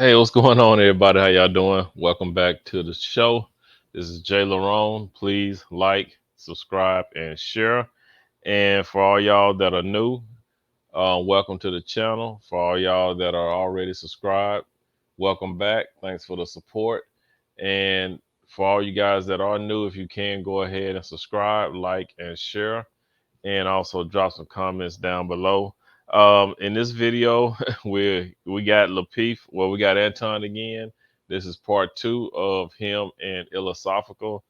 Hey, what's going on, everybody? How y'all doing? Welcome back to the show. This is Jay Larone. Please like, subscribe, and share. And for all y'all that are new, welcome to the channel. For all y'all that are already subscribed, welcome back. Thanks for the support. And for all you guys that are new, if you can go ahead and subscribe, like, and share, and also drop some comments down below. In this video, we got lapeef. Well, we got Anton again. This is part two of him and Illasophical.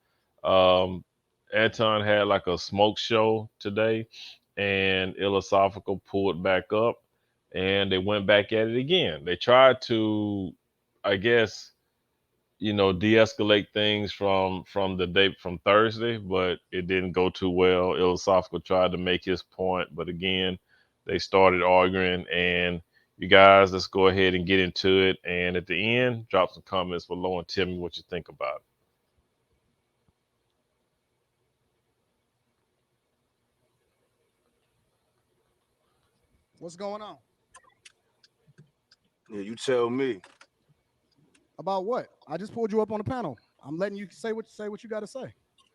Um, Anton had like a smoke show today, and Illasophical pulled back up, and they went back at it again. They tried to, I guess, de-escalate things from the day from Thursday, but it didn't go too well. Philosophical tried to make his point, but again, they started arguing. And you guys, let's go ahead and get into it. And at the end, drop some comments below and tell me what you think about it. What's going on? Yeah, you tell me. About what? I just pulled you up on the panel. I'm letting you say what you got to say.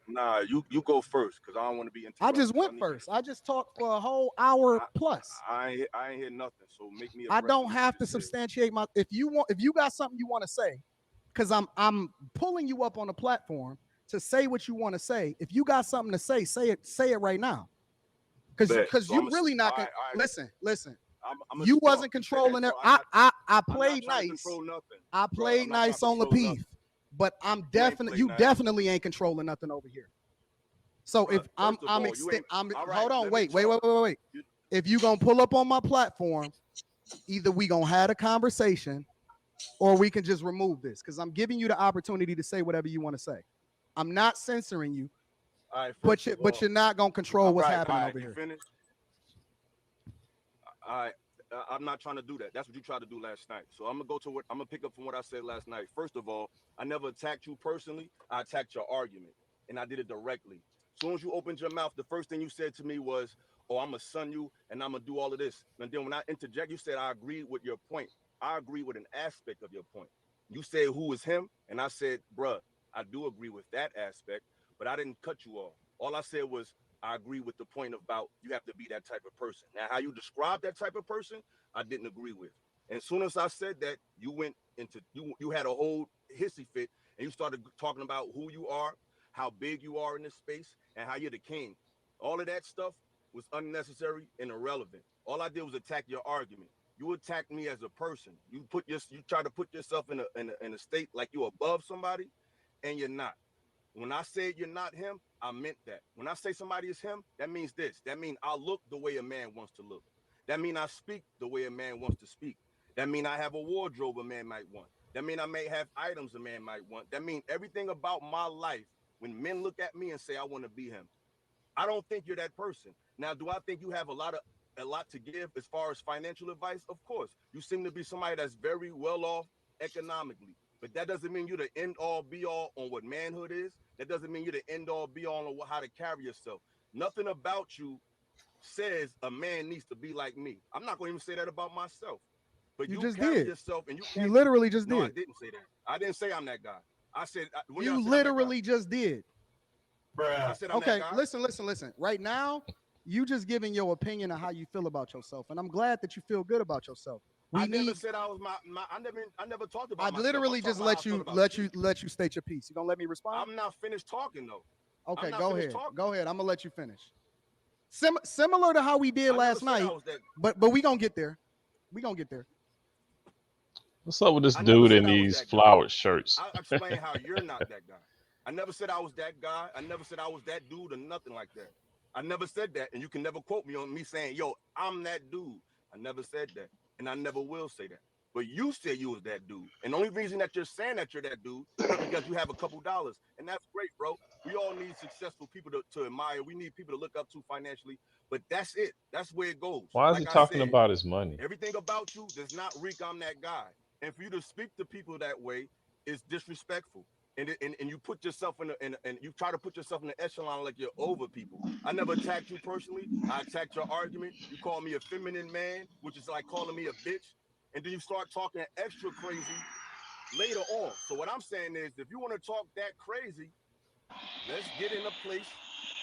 Nah, you go first because I don't want to be I interrupted. just went first. I just talked for a whole hour I, plus. I ain't hear nothing. So make me I abreast of don't what have you to just said. substantiate my if you got something you want to say, because I'm pulling you up on the platform to say what you want to say. If you got something to say it right now. Because Bet. because So I'm you a, really not all gonna right, all right. listen. I'm a You talk. wasn't You say that, controlling it. bro. I I'm not played trying to nice. control nothing, I bro. played I'm not trying nice to on control Lapeef, nothing. but you Nice, definitely ain't controlling nothing over here. So bro. if First of all, you ain't. I'm All right, hold on, let me wait. talk. You, If you gonna pull up on my platform, either we gonna have a conversation or we can just remove this because I'm giving you the opportunity to say whatever you want to say. I'm not censoring you, all right. but First of all, you're not gonna control what's right. All happening right. over You here. finished. All right. I'm not trying to do that. That's what you tried to do last night. So I'm gonna go to what I'm gonna pick up from what I said last night. First of all, I never attacked you personally. I attacked your argument, and I did it directly. As soon as you opened your mouth, the first thing you said to me was, "Oh, I'm gonna son you, and I'm gonna do all of this." And then when I interject, you said, "I agree with your point. I agree with an aspect of your point." You said, "Who is him?" And I said, "Bruh, I do agree with that aspect, but I didn't cut you off. All I said was." I agree with the point about you have to be that type of person. Now, how you describe that type of person, I didn't agree with. And as soon as I said that, you went into you had a whole hissy fit and you started talking about who you are, how big you are in this space, and how you're the king. All of that stuff was unnecessary and irrelevant. All I did was attack your argument. You attacked me as a person. You try to put yourself in a state like you're above somebody, and you're not. When I said you're not him, I meant that. When I say somebody is him, that means this. That means I look the way a man wants to look. That means I speak the way a man wants to speak. That means I have a wardrobe a man might want. That means I may have items a man might want. That means everything about my life, when men look at me and say I want to be him, I don't think you're that person. Now, do I think you have a lot to give as far as financial advice? Of course. You seem to be somebody that's very well off economically. But that doesn't mean you're the end all be all on what manhood is. That doesn't mean you're the end all be all on how to carry yourself. Nothing about you says a man needs to be like me. I'm not going to even say that about myself. But You you just carry did. yourself and you You can't. literally just No, I did. didn't say that. I didn't say I'm that guy. I said, when did I You say I'm that guy? literally just did. I said I'm that Okay, guy. listen. Right now, you just giving your opinion on how you feel about yourself, and I'm glad that you feel good about yourself. We I never need. said I was my I never talked I about myself. I'm literally talking just about how I let felt you about let you. you let you state your piece. You gonna let me respond? I'm not finished talking though. I'm Okay, not go finished ahead. talking. Go ahead. I'm gonna let you finish. Similar to how we did I never last said I night, was that. but we gonna get there. We gonna get there. What's up with this I never dude in said I was these that guy. flowered shirts? I'll explain how you're not that guy. I never said I was that guy. I never said I was that dude or nothing like that. I never said that, and you can never quote me on me saying, "Yo, I'm that dude." I never said that, and I never will say that. But you said you was that dude, and the only reason that you're saying that you're that dude is because you have a couple dollars, and that's great, bro. We all need successful people to admire. We need people to look up to financially, but that's it. That's where it goes. Why is he Like I talking said, about his money? everything about you does not reek I'm that guy. And for you to speak to people that way is disrespectful. And you put yourself and you try to put yourself in the echelon like you're over people. I never attacked you personally. I attacked your argument. You call me a feminine man, which is like calling me a bitch. and then you start talking extra crazy later on. So what I'm saying is, if you want to talk that crazy, let's get in a place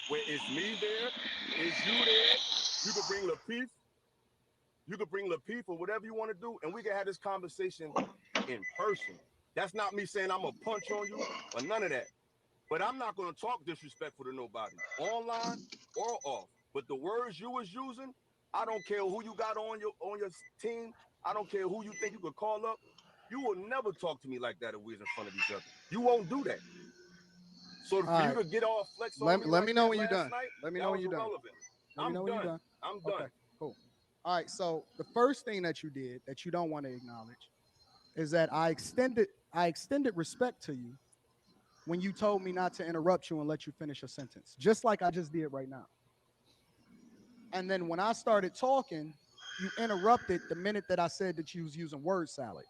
where it's me there, it's you there. You could bring lapeef. You could bring lapeef or whatever you want to do, and we can have this conversation in person. That's not me saying I'm gonna punch on you or none of that. But I'm not gonna talk disrespectful to nobody, online or off. But the words you was using, I don't care who you got on your team. I don't care who you think you could call up. You will never talk to me like that if we was in front of each other. You won't do that. So for you to get all flex on me let like me know that when you're last done. night, Let me that know when was you're done. irrelevant. Let me know when you're done. I'm done. Okay, cool. All right. So the first thing that you did that you don't want to acknowledge is that I extended respect to you when you told me not to interrupt you and let you finish a sentence, just like I just did right now. And then when I started talking, you interrupted the minute that I said that you was using word salad.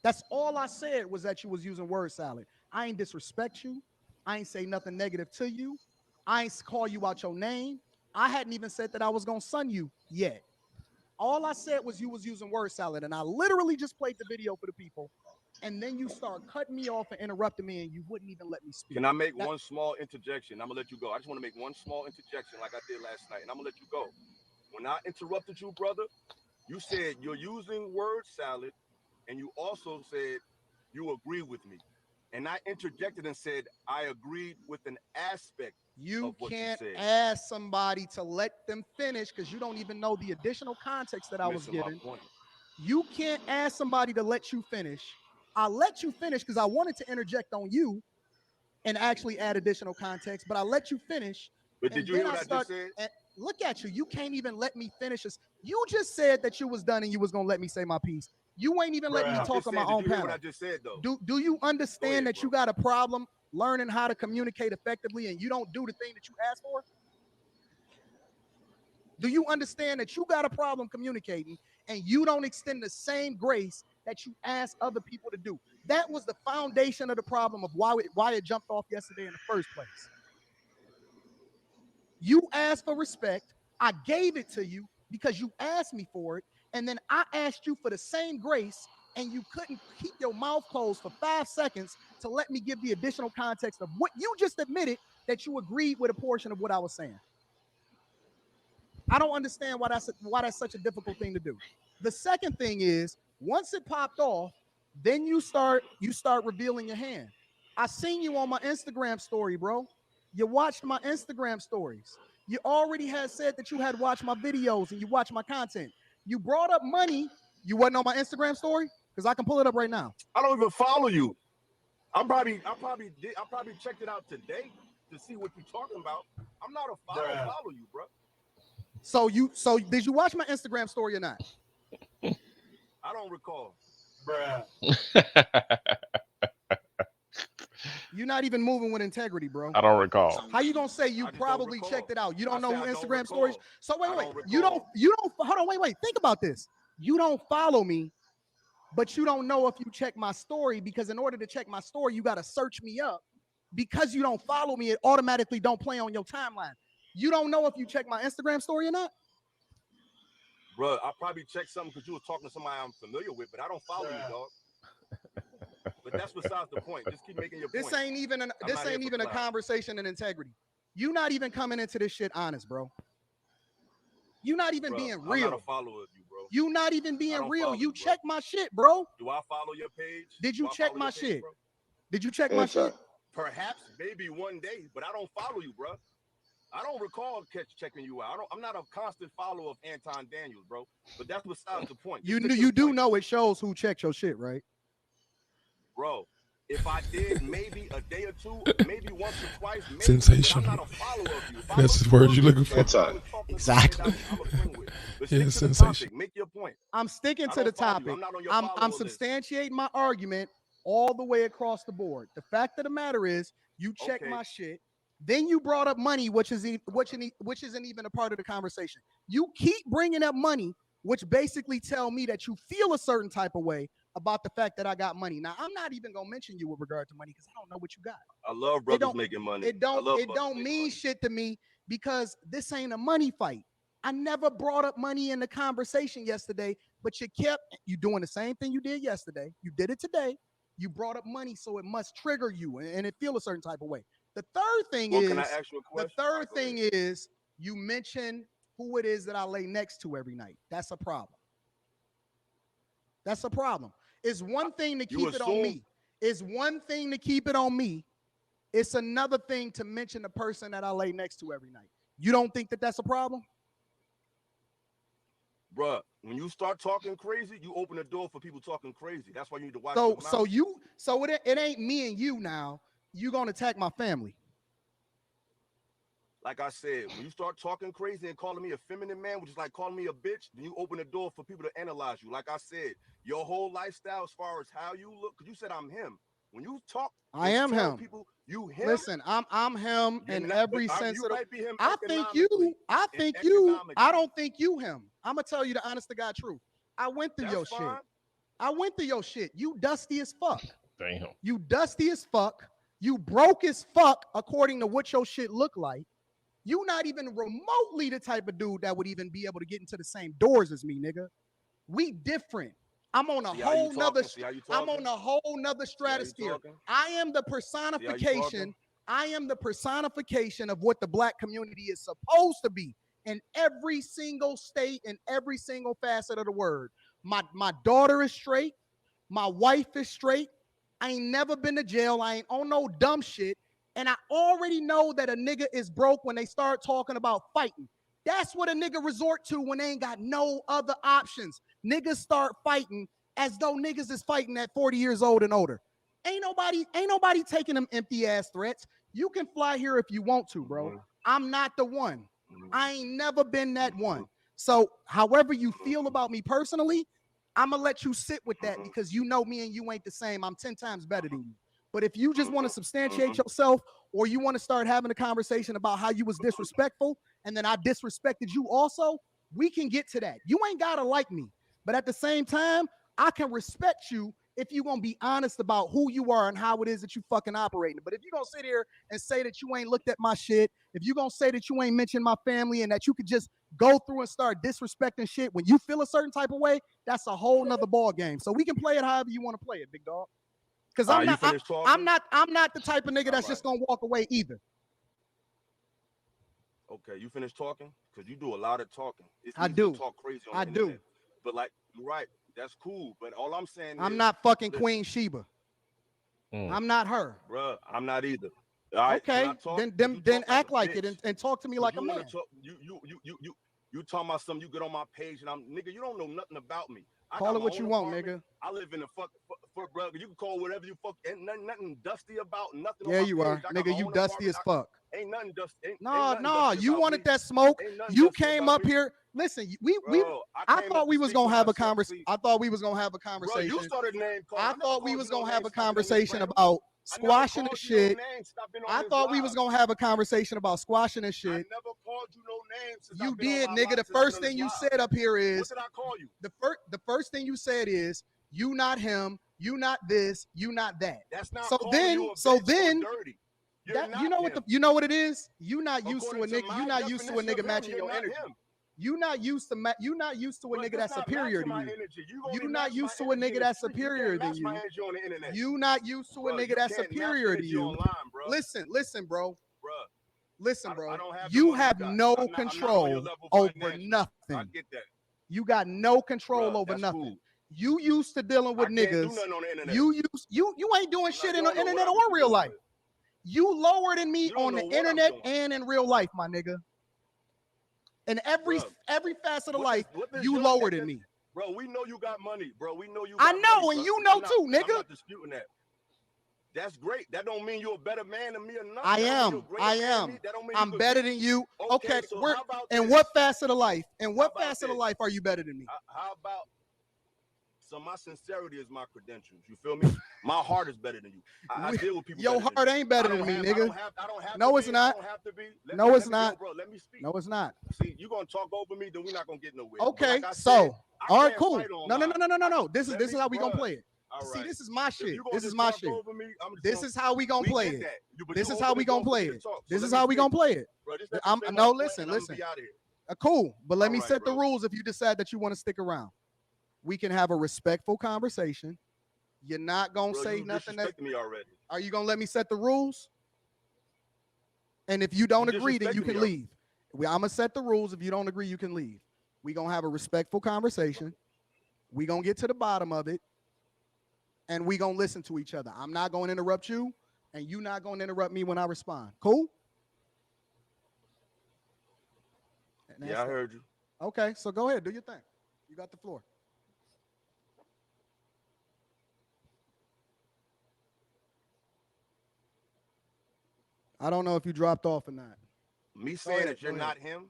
That's all I said, was that you was using word salad. I ain't disrespect you. I ain't say nothing negative to you. I ain't call you out your name. I hadn't even said that I was gonna son you yet. All I said was you was using word salad, and I literally just played the video for the people. And then you start cutting me off and interrupting me, and you wouldn't even let me speak. Can I make one small interjection? I'm gonna let you go. I just want to make one small interjection like I did last night, and I'm gonna let you go. When I interrupted you, brother, you said you're using word salad, and you also said you agree with me. And I interjected and said I agreed with an aspect You of what can't you said. ask somebody to let them finish because you don't even know the additional context that I was Missing my given. point. You can't ask somebody to let you finish. I let you finish because I wanted to interject on you and actually add additional context, but I let you finish. But And did you then hear what I I start, just said? and look at you. You can't even let me finish this. You just said that you was done and you was gonna let me say my piece. You ain't even letting me I'm talk just on saying, my did own you hear what panel. I just said though? Do you understand ahead, that bro. you got a problem learning how to communicate effectively and you don't do the thing that you asked for? Do you understand that you got a problem communicating and you don't extend the same grace that you ask other people to do? That was the foundation of the problem of why it jumped off yesterday in the first place. You asked for respect. I gave it to you because you asked me for it. And then I asked you for the same grace, and you couldn't keep your mouth closed for 5 seconds to let me give the additional context of what you just admitted that you agreed with a portion of what I was saying. I don't understand why that's such a difficult thing to do. The second thing is, once it popped off, then you start revealing your hand. I seen you on my Instagram story, bro. You watched my Instagram stories. You already had said that you had watched my videos and you watched my content. You brought up money. You wasn't on my Instagram story? Because I can pull it up right now. I don't even follow you. I probably checked it out today to see what you're talking about. I'm not a follow. I don't follow you, bro. So did you watch my Instagram story or not? I don't recall. You're not even moving with integrity, bro. I don't recall. How you gonna say you I just probably don't checked it out? You don't I know said who I don't Instagram recall. stories? So I wait, don't you don't hold on, wait. Think about this. You don't follow me, but you don't know if you check my story, because in order to check my story, you gotta search me up. Because you don't follow me, it automatically don't play on your timeline. You don't know if you check my Instagram story or not? Bro, I probably checked something because you were talking to somebody I'm familiar with, but I don't follow you, dog. But that's besides the point. Just keep making your point. This ain't even a conversation in integrity. You not even coming into this shit honest, bro. You not even being real. I'm not a follower of you, bro. You not even being real. You you, check my shit, bro. Do I follow your page? Did you check my shit? Bro? Did you check my shit? Perhaps, maybe one day, but I don't follow you, bro. I don't recall checking you out. I'm not a constant follower of Anton Daniels, bro. But that's besides the point. You do know it shows who checked your shit, right? Bro, if I did maybe a day or two, maybe once or twice, maybe, sensational. I'm not a follower of you. That's the word you're looking for. Exactly. I'm a friend with. But Yeah, stick to the sensation. topic. Make your point. I'm sticking to the topic. I'm substantiating my argument all the way across the board. The fact of the matter is, you check my shit. Then you brought up money, which isn't even a part of the conversation. You keep bringing up money, which basically tell me that you feel a certain type of way about the fact that I got money. Now, I'm not even gonna mention you with regard to money because I don't know what you got. I love brothers making money. It don't mean shit to me because this ain't a money fight. I never brought up money in the conversation yesterday but you doing the same thing you did yesterday. You did it today. You brought up money, so it must trigger you and it feel a certain type of way. The third thing Well, is, can I ask you a question? the third thing is you mention who it is that I lay next to every night. That's a problem. That's a problem. It's one thing to keep it on me. It's one thing to keep it on me. It's another thing to mention the person that I lay next to every night. You don't think that that's a problem? Bruh, when you start talking crazy, you open the door for people talking crazy. That's why you need to watch your mouth. So it ain't me and you now. You gonna attack my family. Like I said, when you start talking crazy and calling me a feminine man, which is like calling me a bitch, then you open the door for people to analyze you. Like I said, your whole lifestyle as far as how you look, because you said I'm him. When you talk, I am him. People, you him. Listen, I'm him in every sense of the. I think I don't think you him. I'm gonna tell you the honest to God truth. I went through your shit. I went through your shit. You dusty as fuck. Damn. You dusty as fuck. You broke as fuck according to what your shit look like. You not even remotely the type of dude that would even be able to get into the same doors as me, nigga. We different. I'm on a whole nother. I'm on a whole nother stratosphere. I am the personification. I am the personification of what the black community is supposed to be in every single state and every single facet of the word. My daughter is straight. My wife is straight. I ain't never been to jail. I ain't on no dumb shit. And I already know that a nigga is broke when they start talking about fighting. That's what a nigga resort to when they ain't got no other options. Niggas start fighting as though niggas is fighting at 40 years old and older. Ain't nobody taking them empty ass threats. You can fly here if you want to, bro. I'm not the one. I ain't never been that one. So however you feel about me personally, I'm gonna let you sit with that because you know me and you ain't the same. I'm 10 times better than you. But if you just want to substantiate yourself, or you want to start having a conversation about how you was disrespectful and then I disrespected you also, we can get to that. You ain't gotta like me. But at the same time, I can respect you if you're gonna be honest about who you are and how it is that you fucking operating. But if you're gonna sit here and say that you ain't looked at my shit, if you're gonna say that you ain't mentioned my family and that you could just go through and start disrespecting shit when you feel a certain type of way, that's a whole nother ball game. So we can play it however you want to play it, big dog. Because I'm not the type of nigga that's just gonna walk away either. Okay, you finished talking? Because you do a lot of talking. I do. Talk crazy on the internet. But like, you're right. That's cool. But all I'm saying is, I'm not fucking Queen Sheba. I'm not her. Bruh, I'm not either. All right, okay, then act like it and talk to me like a man. You talking about something, you get on my page and I'm, nigga, you don't know nothing about me. Call it what you want, nigga. I live in a fuck, brother. You can call whatever you fuck. Ain't nothing dusty about nothing. Yeah, you are, nigga. You dusty as fuck. Ain't nothing dusty. No. You wanted that smoke. You came up here. Listen, I thought we was gonna have a conversation. I thought we was gonna have a conversation. You started name calling. I thought we was gonna have a conversation about squashing the shit. I thought we was gonna have a conversation about squashing the shit. I never called you no names. You did, nigga. The first thing you said up here is, what did I call you? The first thing you said is, you not him, you not this, you not that. That's not so then dirty. You know what it is? You not used to a nigga. You not used to a nigga matching your energy. You not used to a nigga that's superior to you. You not used to a nigga that's superior than you. You not used to a nigga that's superior to you. Listen, bro. Listen, bro. You have no control over nothing. I get that. You got no control over nothing. Cool. You used to dealing with niggas. You ain't doing shit in the internet or real life. You lower than me on the internet and in real life, my nigga. In every facet of life, you lower than me. Bro, we know you got money, bro. We know you got I know, money, and you know too, nigga. I'm not disputing that. That's great. That don't mean you're a better man than me or nothing. I am. I'm better than you. Okay, so in what facet of life? In what facet of life are you better than me? How about? So my sincerity is my credentials. You feel me? My heart is better than you. I deal with people. Your heart ain't better than me, nigga. I don't have no, it's not. No, it's not. Bro, let me speak. No, it's not. See, you gonna talk over me, then we're not gonna get nowhere. Okay, so all right, cool. No. This is how we gonna play it. See, this is my shit. This is my shit. This is how we gonna play it. This is how we gonna play it. This is how we gonna play it. No, listen. Cool, but let me set the rules if you decide that you want to stick around. We can have a respectful conversation. You're not gonna Bro, say you nothing that. disrespecting me already. Are you gonna let me set the rules? And if you don't You agree, then you disrespecting me can already. leave. I'm gonna set the rules. If you don't agree, you can leave. We gonna have a respectful conversation. We gonna get to the bottom of it, and we gonna listen to each other. I'm not gonna interrupt you, and you not gonna interrupt me when I respond. Cool? And Yeah, that's I that. heard you. Okay, so go ahead, do your thing. You got the floor. I don't know if you dropped off or not. Me Go saying ahead. that Go you're ahead. not him.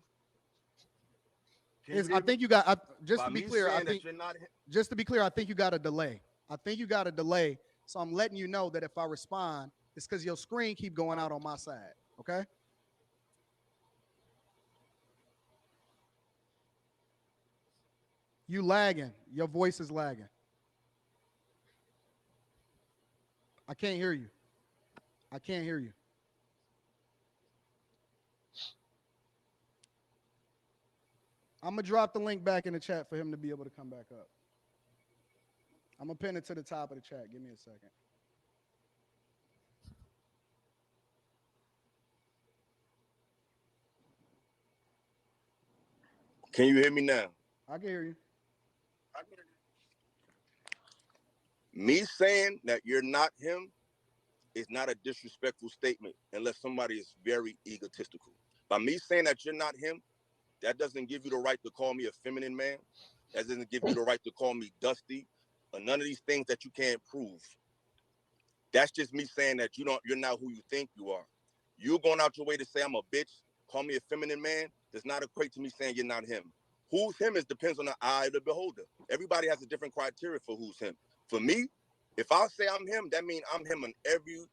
Can you I hear me? think you got. Just By to be me clear, I saying think that you're not him. just to be clear, I think you got a delay. I think you got a delay. So I'm letting you know that if I respond, it's because your screen keep going out on my side. Okay. You lagging. Your voice is lagging. I can't hear you. I can't hear you. I'm gonna drop the link back in the chat for him to be able to come back up. I'm gonna pin it to the top of the chat. Give me a second. Can you hear me now? I can hear you. Me saying that you're not him is not a disrespectful statement unless somebody is very egotistical. By me saying that you're not him, that doesn't give you the right to call me a feminine man. That doesn't give you the right to call me dusty or none of these things that you can't prove. That's just me saying that you're not who you think you are. You going out your way to say I'm a bitch, call me a feminine man, does not equate to me saying you're not him. Who's him is depends on the eye of the beholder. Everybody has a different criteria for who's him. For me, if I say I'm him, that means I'm him in every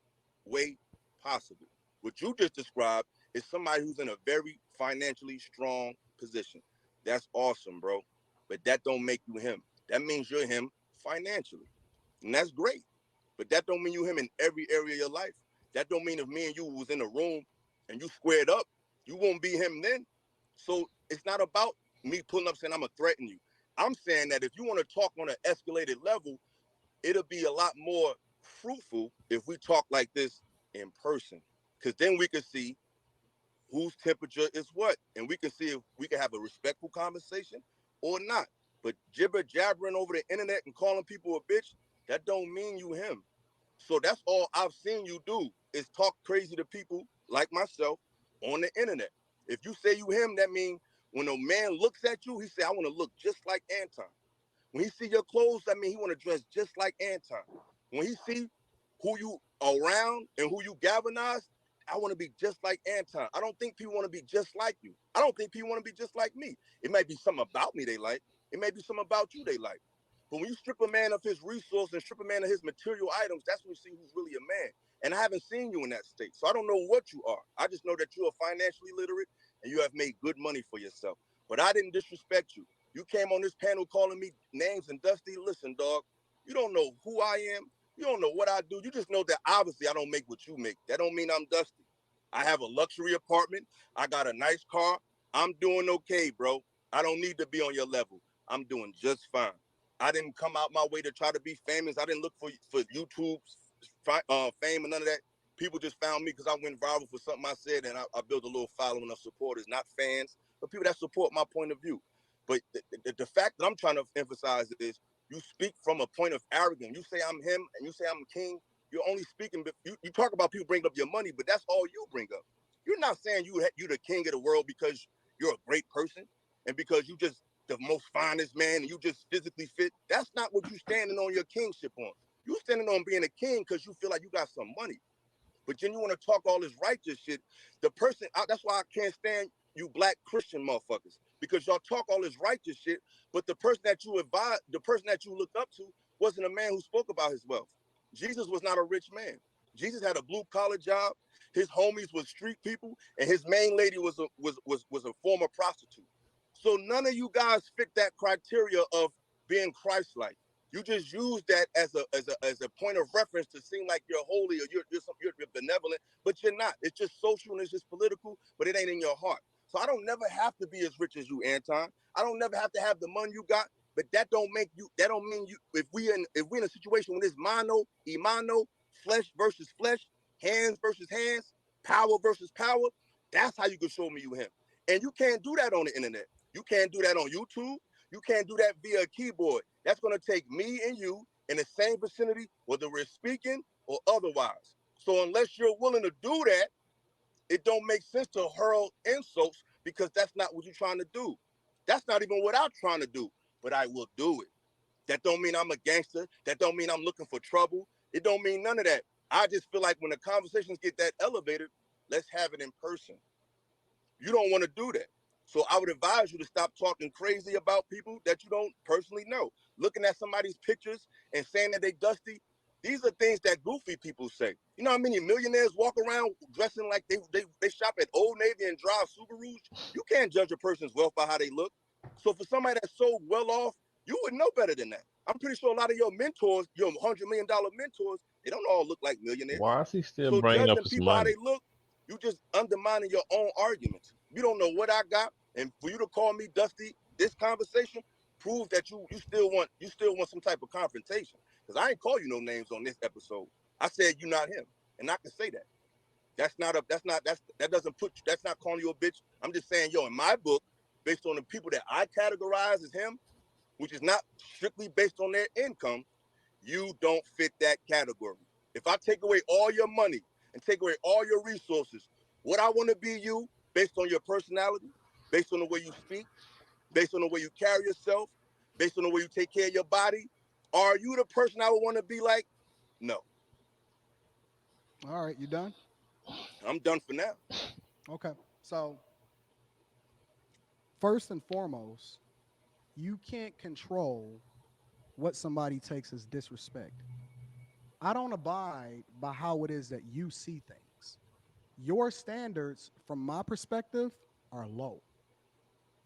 way possible. What you just described is somebody who's in a very financially strong position. That's awesome, bro. But that don't make you him. That means you're him financially. And that's great. But that don't mean you him in every area of your life. That don't mean if me and you was in a room and you squared up, you won't be him then. So it's not about me pulling up saying I'm gonna threaten you. I'm saying that if you want to talk on an escalated level, it'll be a lot more fruitful if we talk like this in person. Because then we can see whose temperature is what. And we can see if we can have a respectful conversation or not. But jibber jabbering over the internet and calling people a bitch, that don't mean you him. So that's all I've seen you do is talk crazy to people like myself on the internet. If you say you him, that means when a man looks at you, he say, I want to look just like Anton. When he see your clothes, that means he want to dress just like Anton. When he see who you around and who you galvanize, I want to be just like Anton. I don't think people want to be just like you. I don't think people want to be just like me. It might be something about me they like. It may be something about you they like. But when you strip a man of his resource and strip a man of his material items, that's when you see who's really a man. And I haven't seen you in that state. So I don't know what you are. I just know that you are financially literate and you have made good money for yourself. But I didn't disrespect you. You came on this panel calling me names and Dusty. Listen, dog, you don't know who I am. You don't know what I do. You just know that obviously I don't make what you make. That don't mean I'm Dusty. I have a luxury apartment. I got a nice car. I'm doing okay, bro. I don't need to be on your level. I'm doing just fine. I didn't come out my way to try to be famous. I didn't look for YouTube fame and none of that. People just found me because I went viral for something I said, and I built a little following of supporters, not fans, but people that support my point of view. But the fact that I'm trying to emphasize is you speak from a point of arrogance. You say I'm him and you say I'm king. You're only speaking, you talk about people bring up your money, but that's all you bring up. You're not saying you're the king of the world because you're a great person and because you just the most finest man and you just physically fit. That's not what you standing on your kingship on. You standing on being a king because you feel like you got some money. But then you want to talk all this righteous shit. The person, that's why I can't stand you black Christian motherfuckers. Because y'all talk all this righteous shit, but the person that you advise, the person that you looked up to wasn't a man who spoke about his wealth. Jesus was not a rich man. Jesus had a blue collar job. His homies was street people, and his main lady was a former prostitute. So none of you guys fit that criteria of being Christ-like. You just use that as a point of reference to seem like you're holy or you're benevolent, but you're not. It's just social and it's just political, but it ain't in your heart. So I don't never have to be as rich as you, Anton. I don't never have to have the money you got. But that don't mean you. If we in a situation when it's mano, imano, flesh versus flesh, hands versus hands, power versus power, that's how you can show me you him. And you can't do that on the internet. You can't do that on YouTube. You can't do that via a keyboard. That's going to take me and you in the same vicinity, whether we're speaking or otherwise. So unless you're willing to do that, it don't make sense to hurl insults because that's not what you're trying to do. That's not even what I'm trying to do, but I will do it. That don't mean I'm a gangster. That don't mean I'm looking for trouble. It don't mean none of that. I just feel like when the conversations get that elevated, let's have it in person. You don't want to do that. So I would advise you to stop talking crazy about people that you don't personally know. Looking at somebody's pictures and saying that they dusty, these are things that goofy people say. You know how many millionaires walk around dressing like they shop at Old Navy and drive Subarus? You can't judge a person's wealth by how they look. So for somebody that's so well off, you would know better than that. I'm pretty sure a lot of your mentors, your $100 million mentors, they don't all look like millionaires. Why is he still So bringing up judging his people how money? they look, you just undermining your own arguments. You don't know what I got, and for you to call me Dusty, this conversation proves that you still want some type of confrontation. Because I ain't call you no names on this episode. I said you not him, and I can say that. That doesn't put you. That's not calling you a bitch. I'm just saying, yo, in my book, based on the people that I categorize as him, which is not strictly based on their income, you don't fit that category. If I take away all your money and take away all your resources, would I want to be you based on your personality, based on the way you speak, based on the way you carry yourself, based on the way you take care of your body? Are you the person I would want to be like? No. All right, you done? I'm done for now. Okay. So, first and foremost, you can't control what somebody takes as disrespect. I don't abide by how it is that you see things. Your standards, from my perspective, are low,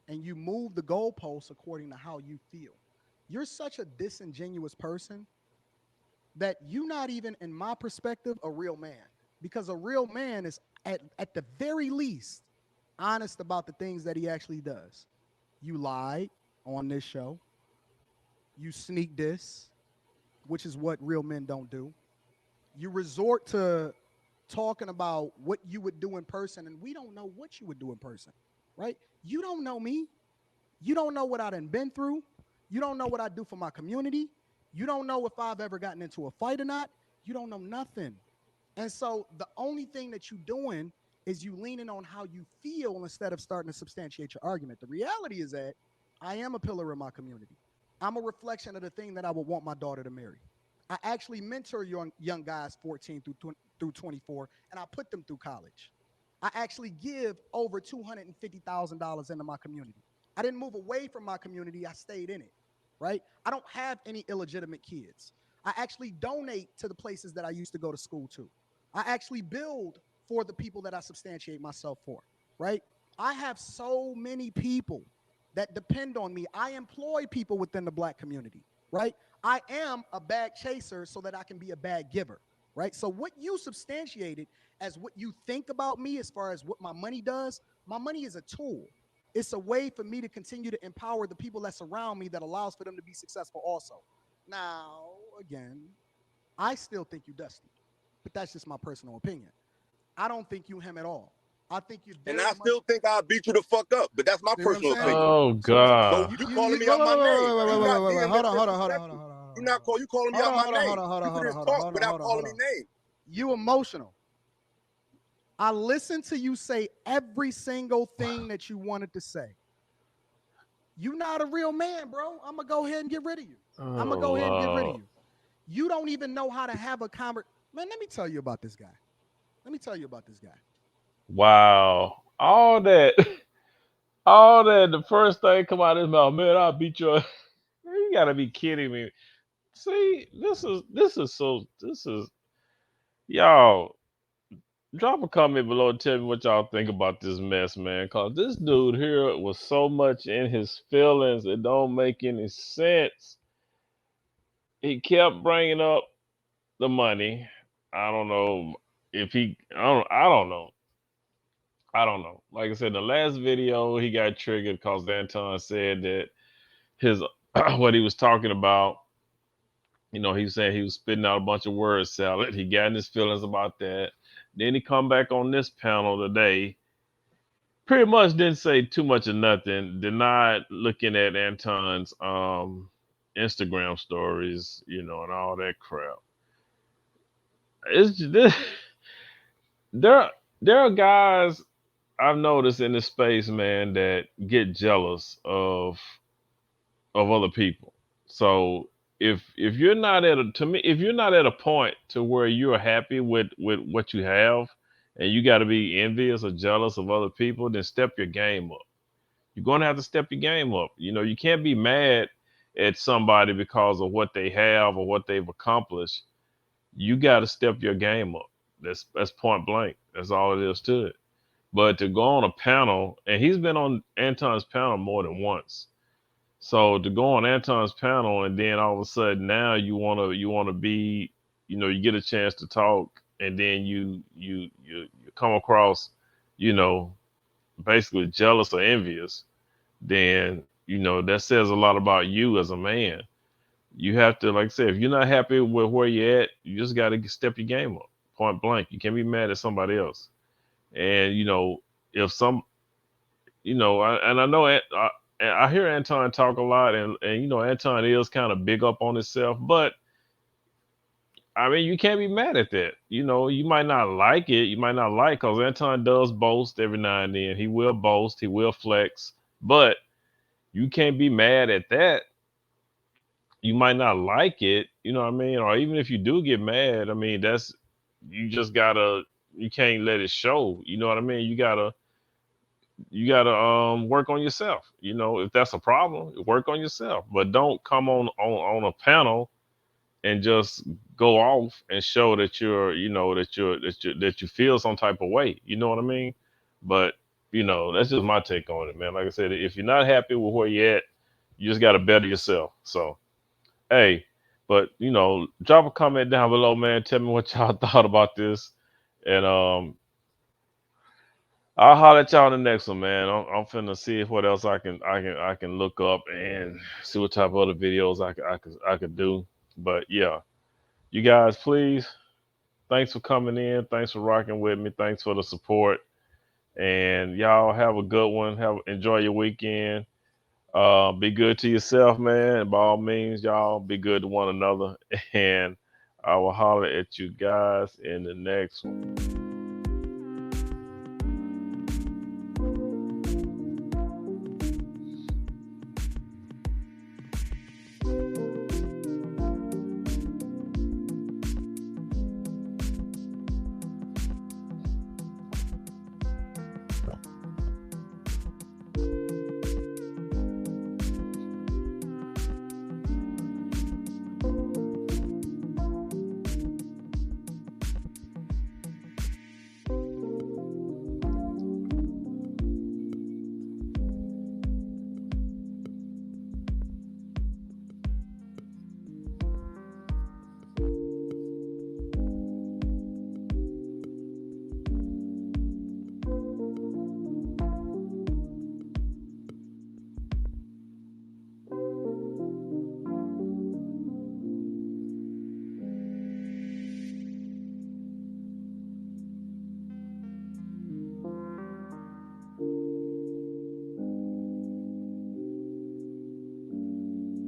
and you move the goalposts according to how you feel. You're such a disingenuous person that you're not even, in my perspective, a real man. Because a real man is, at the very least, honest about the things that he actually does. You lied on this show. You sneak this, which is what real men don't do. You resort to talking about what you would do in person, and we don't know what you would do in person, right? You don't know me. You don't know what I done been through. You don't know what I do for my community. You don't know if I've ever gotten into a fight or not. You don't know nothing. And so the only thing that you're doing is you leaning on how you feel instead of starting to substantiate your argument. The reality is that I am a pillar in my community. I'm a reflection of the thing that I would want my daughter to marry. I actually mentor young guys 14 through 24, and I put them through college. I actually give over $250,000 into my community. I didn't move away from my community, I stayed in it, right? I don't have any illegitimate kids. I actually donate to the places that I used to go to school to. I actually build for the people that I substantiate myself for, right? I have so many people that depend on me. I employ people within the black community, right? I am a bag chaser so that I can be a bag giver, right? So what you substantiated as what you think about me as far as what my money is a tool. It's a way for me to continue to empower the people that surround me that allows for them to be successful also. Now, again, I still think you dusty, but that's just my personal opinion. I don't think you him at all. I think you And very I much. still think I'll beat you the fuck up, but that's my See what I'm personal saying? opinion. Oh See what I'm saying? So God. you calling me Wait, out wait, my wait, name. wait, wait, You wait, not wait, wait. being Hold on, hold on, hold on, hold on, disrespectful. hold on, You hold not on. you calling me Hold out on, my hold on, hold name. on, hold You on, could hold on, just hold on, talk hold on, without hold on, hold calling me on. names. You emotional. I listened to you say every single thing that you wanted to say. You not a real man, bro. I'm gonna go ahead and get rid of you. I'm gonna Oh go ahead and get rid of Lord. you. You don't even know how to have a conversation. Man, let me tell you about this guy. Let me tell you about this guy. Wow. All that. All that. The first thing come out of his mouth, man. I'll beat you. You gotta be kidding me. See, this is y'all. Drop a comment below and tell me what y'all think about this mess, man. Cause this dude here was so much in his feelings, it don't make any sense. He kept bringing up the money. I don't know if he. I don't know. I don't know. Like I said, the last video he got triggered because Anton said that his what he was talking about. He was saying he was spitting out a bunch of word salad. He got in his feelings about that. Then he come back on this panel today, pretty much didn't say too much of nothing. Denied looking at Anton's Instagram stories, and all that crap. It's just, there there are guys I've noticed in this space, man, that get jealous of other people. So if you're not at a to me if you're not at a point to where you're happy with what you have, and you got to be envious or jealous of other people, then step your game up. You're going to have to step your game up. You can't be mad at somebody because of what they have or what they've accomplished. You got to step your game up. That's point blank. That's all it is to it. But to go on a panel, and he's been on Anton's panel more than once. So to go on Anton's panel, and then all of a sudden now you wanna be, you get a chance to talk, and then you come across, you know, basically jealous or envious, then that says a lot about you as a man. You have to, like I said, if you're not happy with where you're at, you just got to step your game up. Point blank. You can't be mad at somebody else. And if some, and I know and I hear Anton talk a lot, and Anton is kind of big up on himself, but I mean, you can't be mad at that. You might not like it. You might not like, because Anton does boast every now and then. He will boast. He will flex, but you can't be mad at that. You might not like it. You know what I mean? Or even if you do get mad, I mean, you just gotta. You can't let it show. You know what I mean? You gotta work on yourself. If that's a problem, work on yourself. But don't come on a panel and just go off and show that you feel some type of way. You know what I mean? But that's just my take on it, man. Like I said, if you're not happy with where you're at, you just gotta better yourself. So hey, but drop a comment down below, man. Tell me what y'all thought about this, and I'll holler at y'all in the next one, man. I'm finna see what else I can look up and see what type of other videos I could do. But yeah, you guys, please, thanks for coming in. Thanks for rocking with me. Thanks for the support. And y'all have a good one. Enjoy your weekend. Be good to yourself, man. By all means, y'all be good to one another. And I will holler at you guys in the next one.